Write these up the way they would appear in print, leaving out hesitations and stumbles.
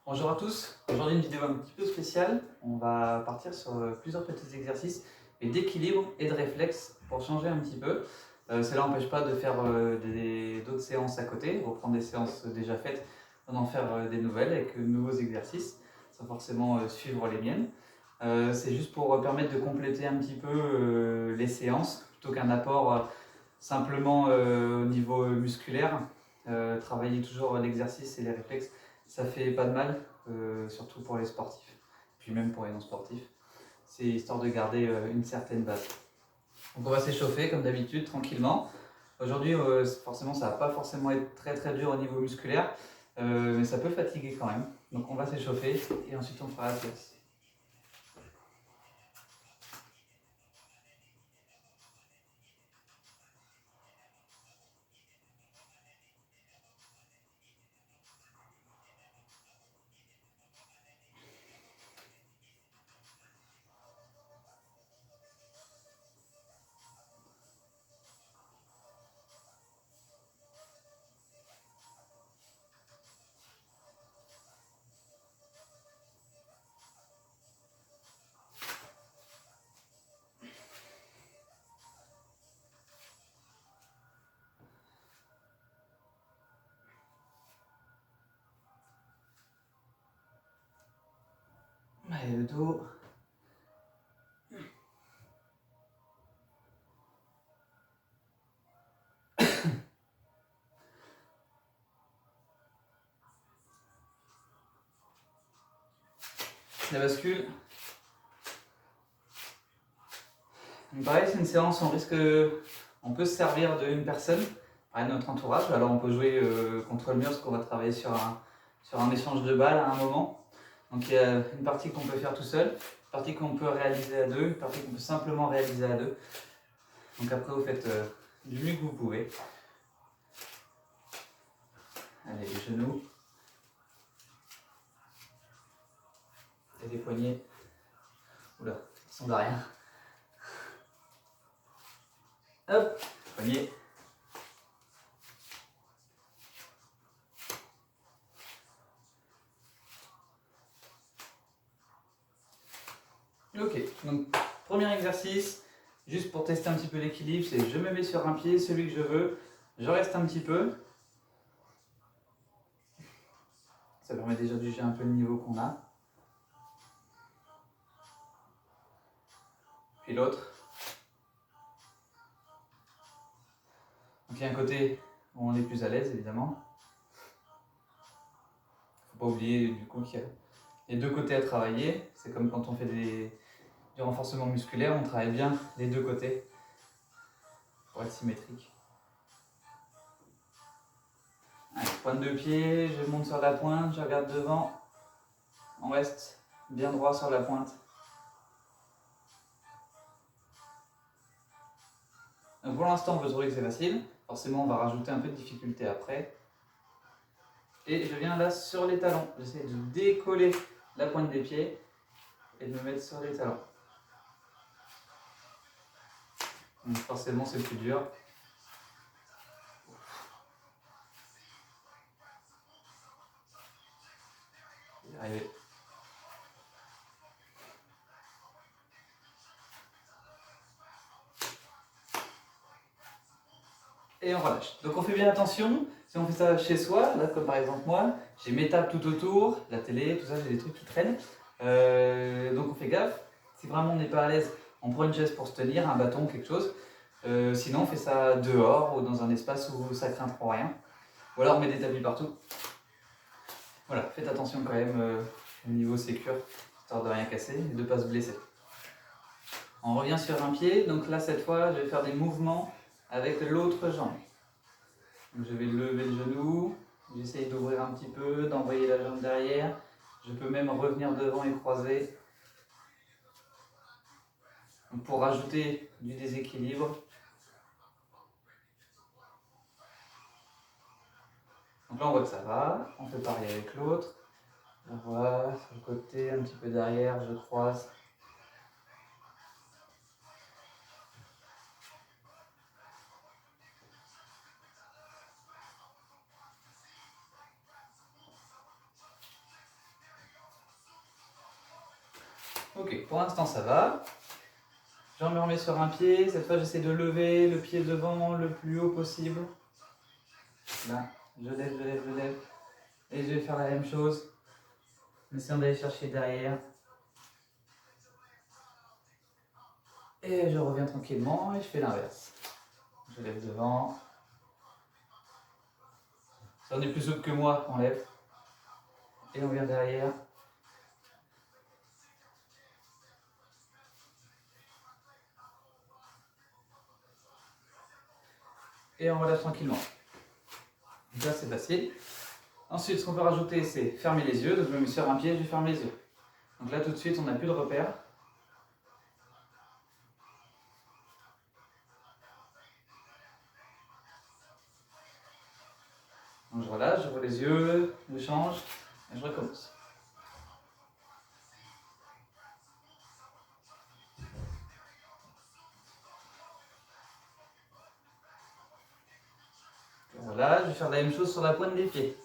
Bonjour à tous, aujourd'hui une vidéo un petit peu spéciale. On va partir sur plusieurs petits exercices d'équilibre et de réflexe pour changer un petit peu. Cela n'empêche pas de faire d'autres séances à côté, reprendre des séances déjà faites, d'en faire des nouvelles avec de nouveaux exercices, sans forcément suivre les miennes. C'est juste pour permettre de compléter un petit peu les séances, plutôt qu'un apport simplement au niveau musculaire. Travailler toujours l'exercice et les réflexes, ça fait pas de mal, surtout pour les sportifs, puis même pour les non-sportifs. C'est histoire de garder une certaine base. Donc on va s'échauffer comme d'habitude, tranquillement. Aujourd'hui, forcément, ça va pas forcément être très dur au niveau musculaire, mais ça peut fatiguer quand même. Donc on va s'échauffer et ensuite on fera la séance. Allez, le dos. La bascule. Donc pareil, c'est une séance, on peut se servir d'une personne, de notre entourage. Alors on peut jouer contre le mur, parce qu'on va travailler sur un échange de balles à un moment. Donc il y a une partie qu'on peut faire tout seul, une partie qu'on peut réaliser à deux, une partie qu'on peut simplement réaliser à deux. Donc après vous faites du mieux que vous pouvez. Allez, les genoux. Et les poignets. Oula, attention derrière. Hop, poignets. Ok, donc premier exercice, juste pour tester un petit peu l'équilibre, c'est je me mets sur un pied, celui que je veux, je reste un petit peu. Ça permet déjà de juger un peu le niveau qu'on a. Puis l'autre. Donc il y a un côté où on est plus à l'aise évidemment. Faut pas oublier du coup qu'il y a les deux côtés à travailler. C'est comme quand on fait du renforcement musculaire, on travaille bien les deux côtés pour être symétrique. Allez, pointe de pied, je monte sur la pointe, je regarde devant. On reste bien droit sur la pointe. Donc pour l'instant, vous trouvez que c'est facile. Forcément, on va rajouter un peu de difficulté après. Et je viens là sur les talons. J'essaie de décoller la pointe des pieds et de me mettre sur les talons. Donc forcément, c'est plus dur. Je vais y arriver. Et on relâche. Donc on fait bien attention. Si on fait ça chez soi, là comme par exemple moi, j'ai mes tables tout autour, la télé, tout ça, j'ai des trucs qui traînent. Donc on fait gaffe. Si vraiment on n'est pas à l'aise, on prend une chaise pour se tenir, un bâton, quelque chose. Sinon on fait ça dehors ou dans un espace où ça craint trop rien. Ou alors on met des tapis partout. Voilà, faites attention quand même au niveau sécure, histoire de rien casser et de ne pas se blesser. On revient sur un pied, donc là cette fois je vais faire des mouvements avec l'autre jambe. Donc, je vais lever le genou, j'essaye d'ouvrir un petit peu, d'envoyer la jambe derrière. Je peux même revenir devant et croiser. Donc, pour rajouter du déséquilibre. Donc là on voit que ça va, on fait pareil avec l'autre. On voit sur le côté, un petit peu derrière, je croise. Ok, pour l'instant ça va. Je me remets sur un pied. Cette fois, j'essaie de lever le pied devant le plus haut possible. Là, je lève, je lève, je lève. Et je vais faire la même chose. En essayant d'aller chercher derrière. Et je reviens tranquillement et je fais l'inverse. Je lève devant. Si on est plus souple que moi, on lève. Et on vient derrière. Et on relâche tranquillement. Donc là, c'est facile. Ensuite, ce qu'on peut rajouter, c'est fermer les yeux. Donc je me mets sur un pied, je ferme les yeux. Donc là, tout de suite, on n'a plus de repère. Donc je relâche, j'ouvre les yeux, je change et je recommence. Voilà, je vais faire la même chose sur la pointe des pieds.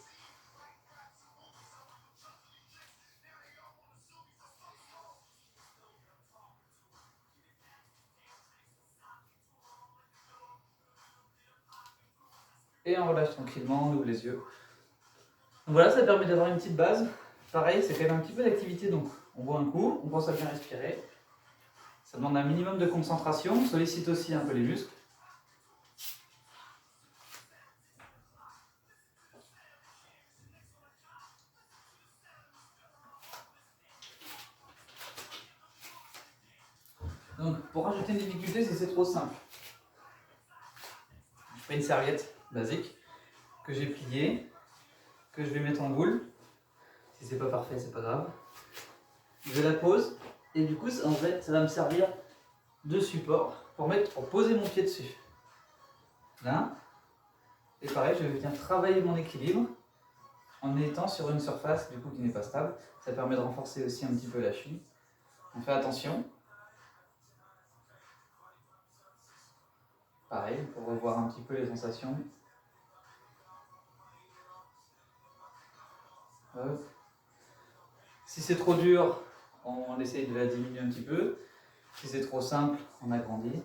Et on relâche tranquillement, on ouvre les yeux. Donc voilà, ça permet d'avoir une petite base. Pareil, c'est quand même un petit peu d'activité, donc on boit un coup, on pense à bien respirer. Ça demande un minimum de concentration, on sollicite aussi un peu les muscles. Donc pour rajouter une difficulté, c'est trop simple. Je prends une serviette basique que j'ai pliée, que je vais mettre en boule. Si c'est pas parfait, c'est pas grave. Je la pose et du coup, en fait, ça va me servir de support pour poser mon pied dessus. Là. Et pareil, je vais venir travailler mon équilibre en étant sur une surface du coup qui n'est pas stable. Ça permet de renforcer aussi un petit peu la cheville. On fait attention. Pareil, pour revoir un petit peu les sensations. Hop. Si c'est trop dur, on essaye de la diminuer un petit peu. Si c'est trop simple, on agrandit.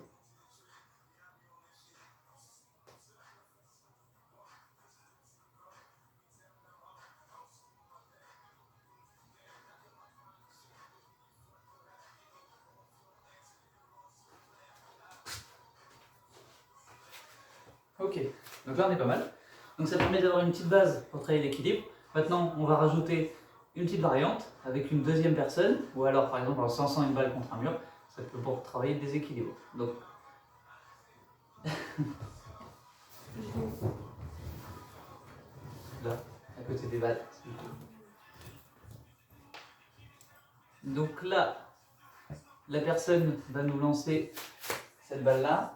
Ok, donc là on est pas mal. Donc ça permet d'avoir une petite base pour travailler l'équilibre. Maintenant, on va rajouter une petite variante avec une deuxième personne, ou alors par exemple en se lançant une balle contre un mur, ça peut pour travailler le déséquilibre. Donc, là, à côté des balles. Donc là, la personne va nous lancer cette balle-là.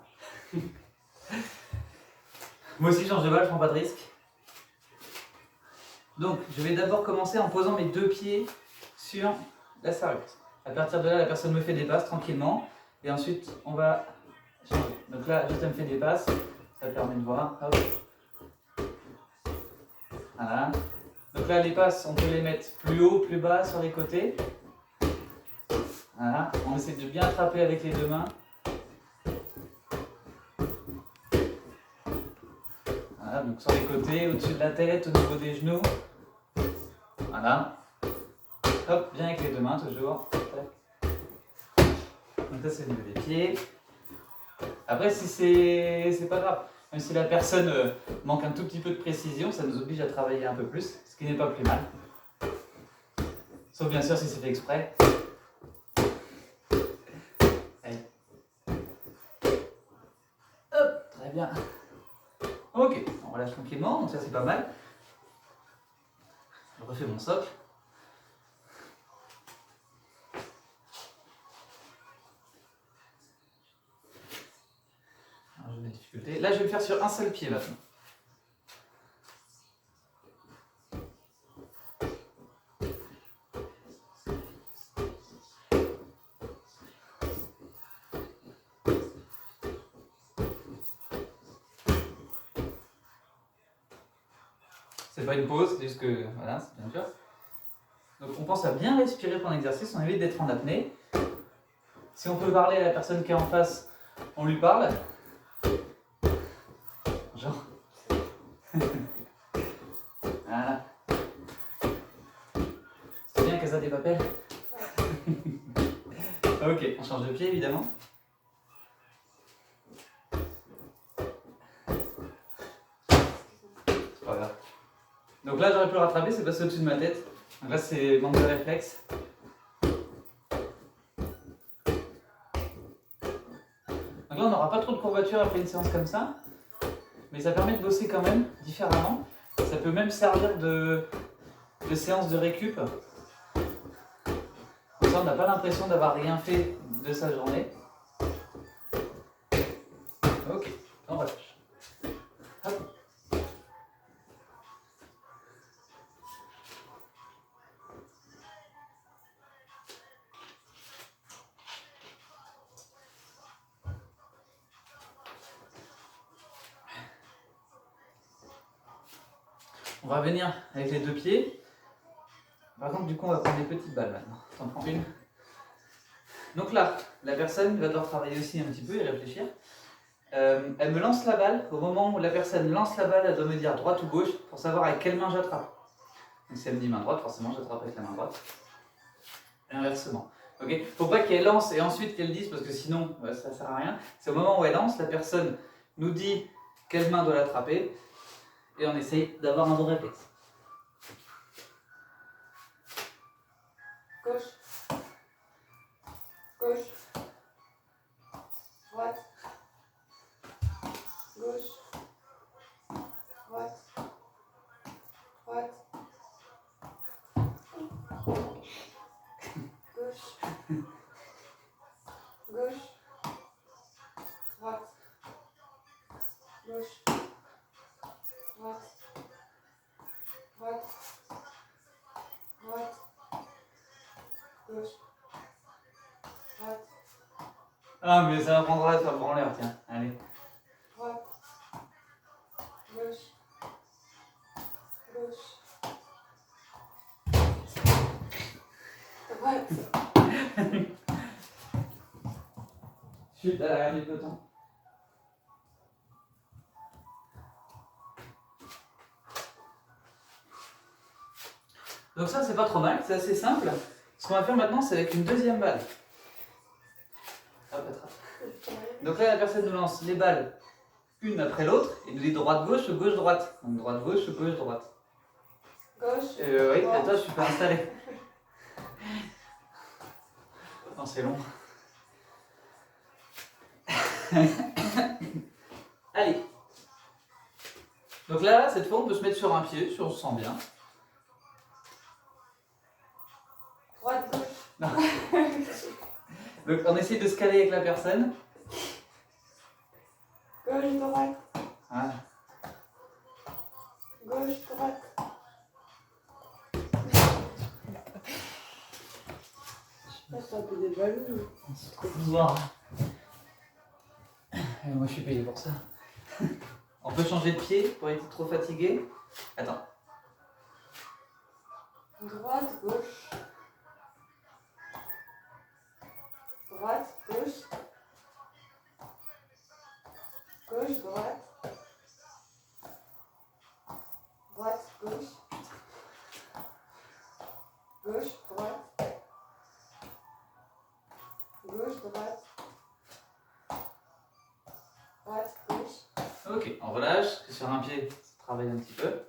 Moi aussi, je change de balle, je prends pas de risque. Donc, je vais d'abord commencer en posant mes deux pieds sur la serviette. À partir de là, la personne me fait des passes tranquillement. Et ensuite, on va changer. Donc là, juste elle me fait des passes. Ça permet de voir. Hop. Voilà. Donc là, les passes, on peut les mettre plus haut, plus bas, sur les côtés. Voilà. On essaie de bien attraper avec les deux mains. Voilà, donc sur les côtés, au-dessus de la tête, au niveau des genoux. Voilà. Hop, bien avec les deux mains toujours. Donc ça c'est au niveau des pieds. Après si c'est pas grave. Même si la personne manque un tout petit peu de précision, ça nous oblige à travailler un peu plus, ce qui n'est pas plus mal. Sauf bien sûr si c'est fait exprès. Allez. Hop, très bien. Ok, on relâche tranquillement, donc ça c'est pas mal. Je refais mon socle. Alors, j'ai des difficultés. Là je vais le faire sur un seul pied maintenant. C'est pas une pause, c'est juste que voilà, c'est bien sûr. Donc on pense à bien respirer pendant l'exercice, on évite d'être en apnée. Si on peut parler à la personne qui est en face, on lui parle. Genre. Voilà. C'est bien Casa de Papel. Ok, on change de pied évidemment. C'est pas grave. Donc là j'aurais pu le rattraper, c'est passé au-dessus de ma tête. Donc là c'est manque de réflexe. Donc là on n'aura pas trop de courbatures après une séance comme ça. Mais ça permet de bosser quand même différemment. Ça peut même servir de séance de récup. Comme ça on n'a pas l'impression d'avoir rien fait de sa journée. Ok, on relâche. Hop. On va venir avec les deux pieds. Par contre, du coup, on va prendre des petites balles maintenant. T'en prends une. Donc là, la personne va devoir travailler aussi un petit peu et réfléchir. Elle me lance la balle. Au moment où la personne lance la balle, elle doit me dire droite ou gauche pour savoir avec quelle main j'attrape. Donc si elle me dit main droite, forcément j'attrape avec la main droite. Et inversement. Ok. Faut pas qu'elle lance et ensuite qu'elle dise parce que sinon ça sert à rien. C'est au moment où elle lance, la personne nous dit quelle main doit l'attraper et on essaye d'avoir un bon réflexe. Gauche. Gauche. Droite. Gauche. Droite. Droite. Gauche. Gauche. Droite. Gauche. Droite. Droite. Droite. Gauche. Droite. Ah mais ça apprendra à faire branler, tiens, allez. Droite. Gauche. Gauche. Droite. Chute à l'arrière du peloton. Donc ça c'est pas trop mal, c'est assez simple. Ce qu'on va faire maintenant c'est avec une deuxième balle. Hop, attrape. Donc là la personne nous lance les balles une après l'autre et nous dit droite-gauche ou gauche-droite. Donc droite-gauche ou gauche-droite. Gauche. Oui, Droite. toi je suis pas installé. Non c'est long. Allez. Donc là, cette fois on peut se mettre sur un pied, si on se sent bien. Droite, gauche. Non. Donc on essaie de se caler avec la personne. Gauche, droite. Voilà. Gauche, droite. C'est un peu des ballons. Voir. Moi je suis payé pour ça. On peut changer de pied pour être trop fatigué. Attends. Droite, gauche. Droite, gauche. Gauche, droite. Droite, gauche. Gauche, droite. Gauche, droite. Droite, gauche. Ok, on relâche. Sur un pied, ça travaille un petit peu.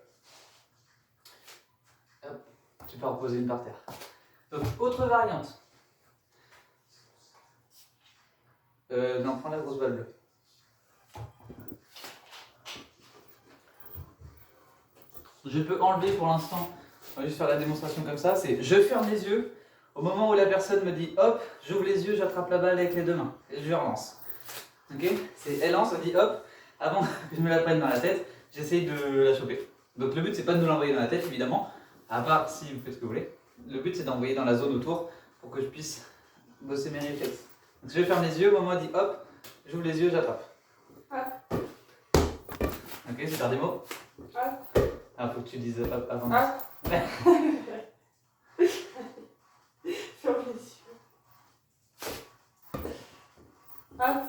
Hop. Tu peux en reposer une par terre. Donc, autre variante. Non, prends la grosse balle bleue. Je peux enlever pour l'instant, on va juste faire la démonstration comme ça, c'est je ferme les yeux, au moment où la personne me dit hop, j'ouvre les yeux, j'attrape la balle avec les deux mains et je relance. Ok? C'est elle lance, elle dit hop, avant que je me la prenne dans la tête, j'essaye de la choper. Donc le but c'est pas de nous l'envoyer dans la tête évidemment, à part si vous faites ce que vous voulez. Le but c'est d'envoyer dans la zone autour pour que je puisse bosser mes réflexes. Donc je ferme les yeux, au moment où elle dit hop, j'ouvre les yeux, j'attrape. Hop. Ok, super démo. Hop. Ah, faut que tu dises hop avant. Hop. Ferme les yeux.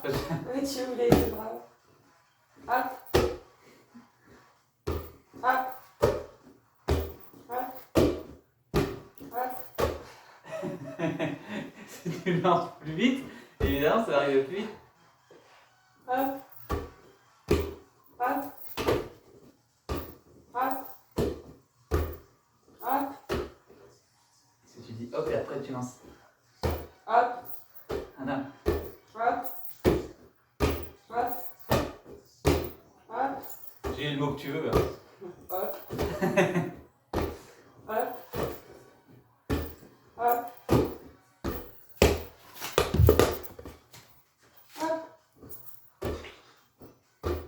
Oui, tu voulais, c'est bravo. Hop. Hop. Hop. Hop. Si tu lances plus vite, évidemment, ça va arriver plus vite. Hop. Hop. Hop. Hop. Si tu dis hop et après tu lances. Hop. Anna. Hop. Hop. Hop. J'ai le mot que tu veux. Hop. Hop. Hop. Hop.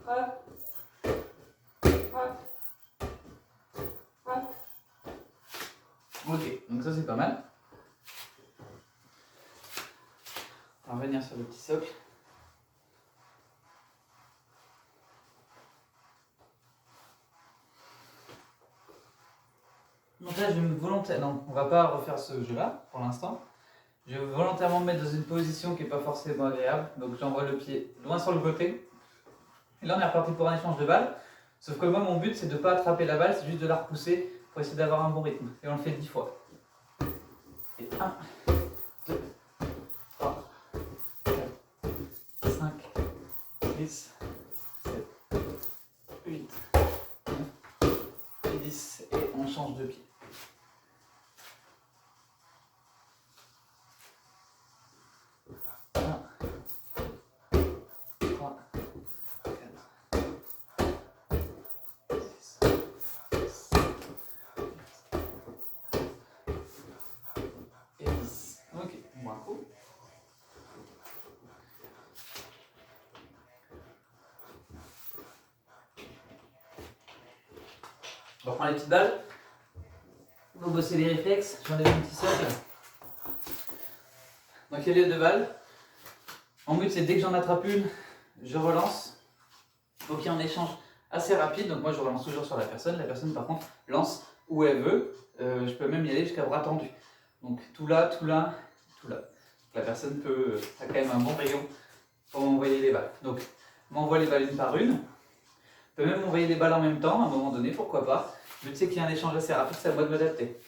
Hop. Hop. Hop. Ok, donc ça c'est pas mal. On va revenir sur le petit socle. Donc là, je vais me volontairement. Non, on va pas refaire ce jeu-là pour l'instant. Je vais volontairement me mettre dans une position qui n'est pas forcément agréable. Donc j'envoie le pied loin sur le côté. Et là, on est reparti pour un échange de balles. Sauf que moi, mon but, c'est de ne pas attraper la balle, c'est juste de la repousser pour essayer d'avoir un bon rythme. Et on le fait 10 fois. Et 1, 2, 3, 4, 5, 6, 7, 8, 9 et 10. Et on change de pied. On reprend les petites balles. On va bosser les réflexes. J'enlève un petit socle. Donc il y a les deux balles. Mon but c'est dès que j'en attrape une, je relance. Il faut qu'il y ait un échange assez rapide. Donc moi je relance toujours sur la personne. La personne par contre lance où elle veut. Je peux même y aller jusqu'à bras tendu. Donc tout là, tout là, tout là. La personne a quand même un bon rayon pour m'envoyer les balles. Donc m'envoie les balles une par une. Je peux même envoyer les balles en même temps, à un moment donné, pourquoi pas. Le but c'est qu'il y ait un échange assez rapide, c'est à moi de m'adapter.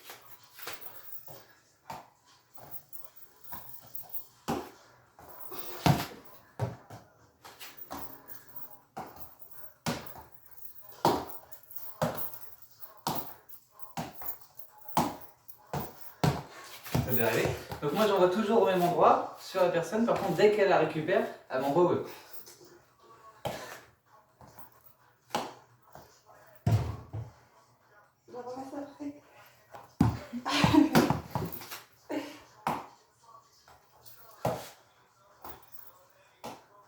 Ça devrait arriver. Donc moi j'envoie toujours au même endroit, sur la personne, par contre dès qu'elle la récupère, elle m'envoie où elle veut.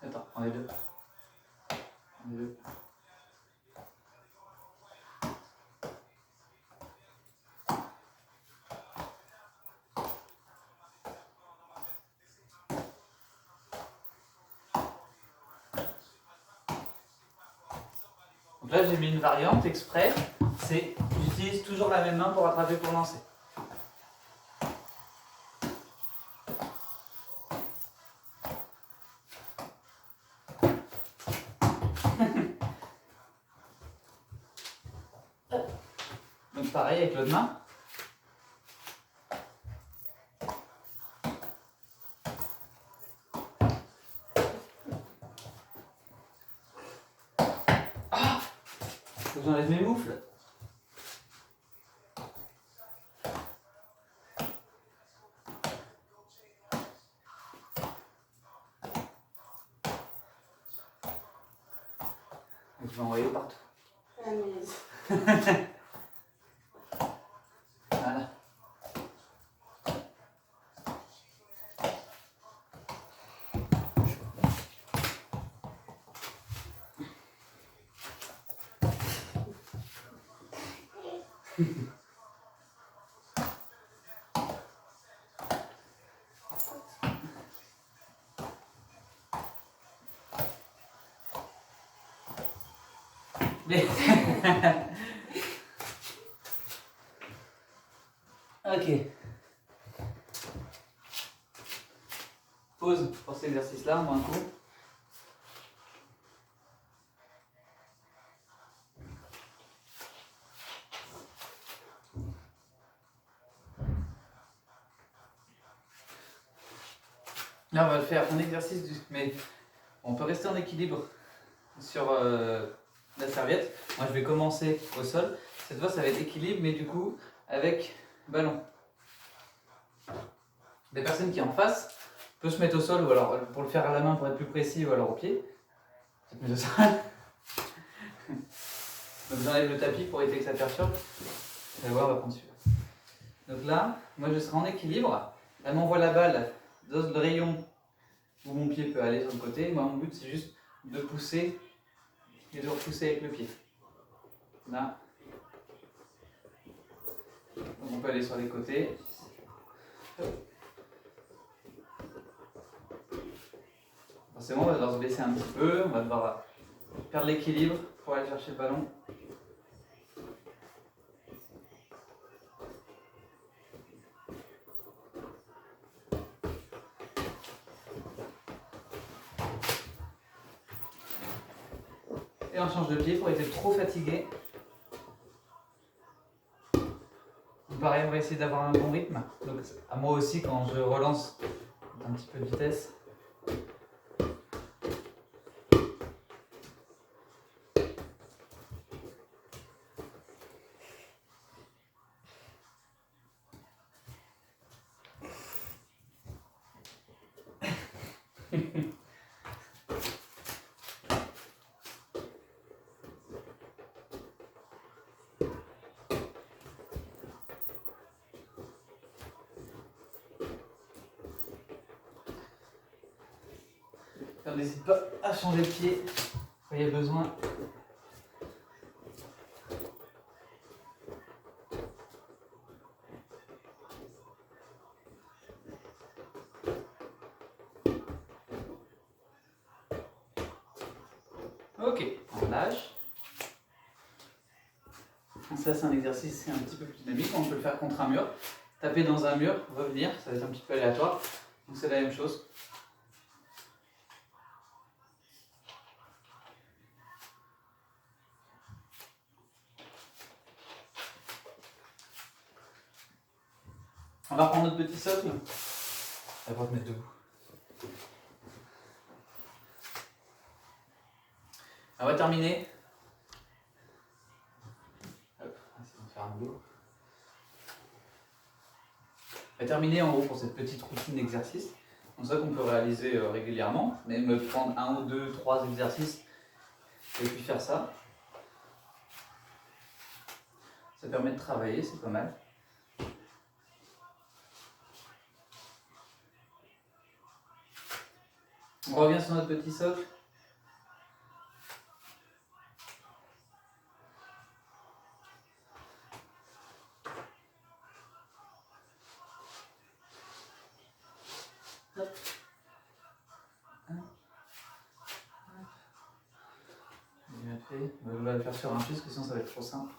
Attends, on est deux. On est deux. Donc là j'ai mis une variante exprès, c'est j'utilise toujours la même main pour attraper pour lancer. Donc pareil avec l'autre main. Ah, faut que j'enlève mes moufles. Je vais envoyer partout. Voilà. Mais... Ok. Pause pour cet exercice-là, on voit un coup. Là, on va faire un exercice, mais on peut rester en équilibre sur la serviette. Moi, je vais commencer au sol. Cette fois, ça va être équilibre, mais du coup, avec ballon. Des personnes qui en face peuvent se mettre au sol, ou alors pour le faire à la main pour être plus précis, ou alors au pied. Peut-être mieux au sol. Donc j'enlève le tapis pour éviter que ça perturbe. Vous allez voir, on va prendre celui-là. Donc là, moi je serai en équilibre. Elle m'envoie la balle dans le rayon où mon pied peut aller sur le côté. Moi, mon but, c'est juste de pousser et de repousser avec le pied. Là. Donc on peut aller sur les côtés. Forcément, on va devoir se baisser un petit peu. On va devoir perdre l'équilibre pour aller chercher le ballon. Et on change de pied pour être trop fatigué. Pareil, on va essayer d'avoir un bon rythme. Donc à moi aussi, quand je relance, un petit peu de vitesse. N'hésite pas à changer de pied quand il y a besoin. Ok, on lâche. Ça, c'est un exercice un petit peu plus dynamique. On peut le faire contre un mur. Taper dans un mur, revenir, ça va être un petit peu aléatoire. Donc c'est la même chose. On va reprendre notre petit socle. On va te mettre debout. On va terminer. Hop, on va faire un dos. On va terminer en gros pour cette petite routine d'exercice. C'est ça qu'on peut réaliser régulièrement, même prendre 1 ou 2, 3 exercices et puis faire ça. Ça permet de travailler, c'est pas mal. On revient sur notre petit socle. Hop. Bien fait. On va le faire sur un pied parce que sinon ça va être trop simple.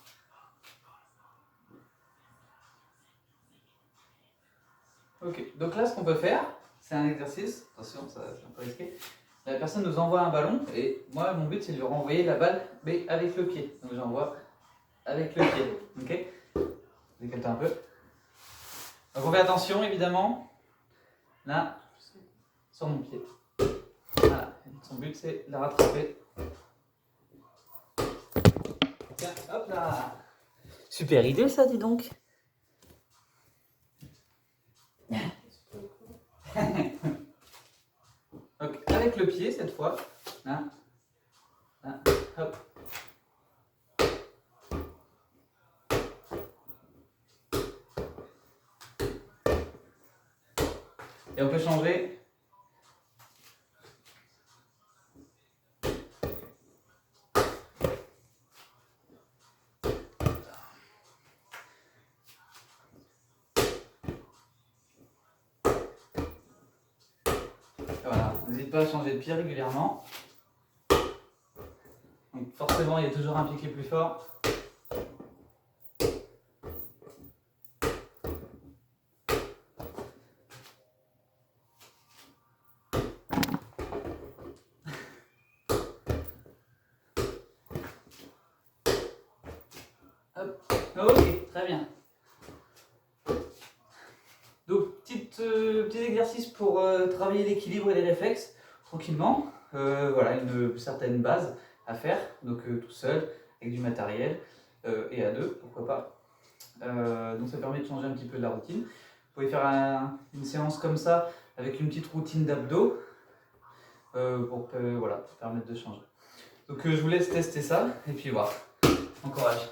Ok, donc là ce qu'on peut faire, c'est un exercice. Attention, c'est un peu risqué. La personne nous envoie un ballon et moi mon but c'est de lui renvoyer la balle mais avec le pied. Donc j'envoie avec le pied. Ok? Décale-toi un peu. Donc on fait attention évidemment. Là, sur mon pied. Voilà. Son but c'est de la rattraper. Tiens, hop là. Super idée ça, dis donc. Donc avec le pied cette fois. Là. Là. Hop. Et on peut changer. Voilà, n'hésite pas à changer de pied régulièrement. Donc forcément, il y a toujours un pied qui est plus fort. Hop. Ok, très bien. Donc, petite petits exercices pour travailler l'équilibre et les réflexes tranquillement. Voilà, une certaine base à faire, donc tout seul, avec du matériel et à deux, pourquoi pas. Donc ça permet de changer un petit peu de la routine. Vous pouvez faire une séance comme ça avec une petite routine d'abdos pour voilà, permettre de changer. Donc je vous laisse tester ça et puis voir. Bon courage.